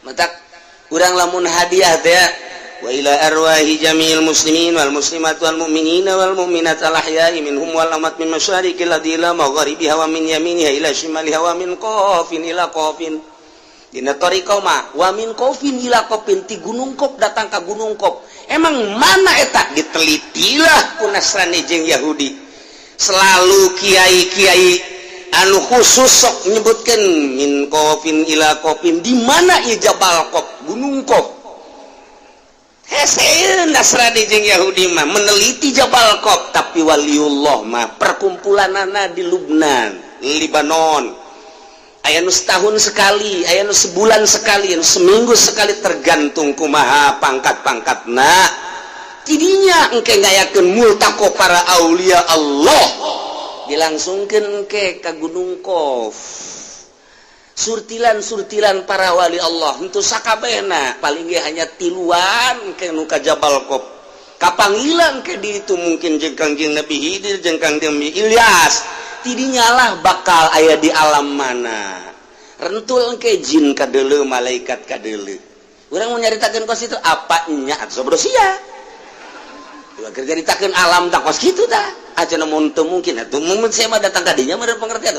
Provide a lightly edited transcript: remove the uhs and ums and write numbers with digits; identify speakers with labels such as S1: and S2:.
S1: mata urang lamun hadiah teh wa ila arwahi jami'il muslimin wal muslimat wal mu'minina wal mu'minat al ahya'i minhum wal amat min masyariqil ardi ila magharibiha wa min yaminiha ila shimaliha wa min qafin ila qafin dina tariqah mah wa min qafin ila qafin ti gunung Qaf datang ka gunung Qaf emang mana eta ditelitilah ku Nasrani jeung Yahudi selalu kiai-kiai anu khusus sok menyebutkan min qafin ila qafin di mana ieu Jabal Qaf gunung Qaf hese Nasrani jeung Yahudi mah meneliti Jabal Qaf tapi waliullah mah perkumpulanana di Lubnan Libanon aya nu setahun sekali aya nu sebulan sekali anu seminggu sekali tergantung kumaha pangkat-pangkatna tidinya engke ngayakeun multaqo para aulia Allah dilangsungkeun ke ka gunung Qaf surtilan-surtilan para wali Allah henteu sakabehna paling ge hanya tiluan ke nu ka Jabal Qaf kapanggilan ke di itu mungkin jeung Kangjeng Nabi Khidir jeung Kangjeng Nabi Ilyas tidinya lah bakal aya di alam mana rentul engke jin kadeuleu malaikat kadeuleu urang mau nyaritakeun kos itu apa nya sobro sia kerja ditakeun alam tak kos kitu tah acan mun teu mungkin atuh mun saya mah datang ka dinya meureun pengertian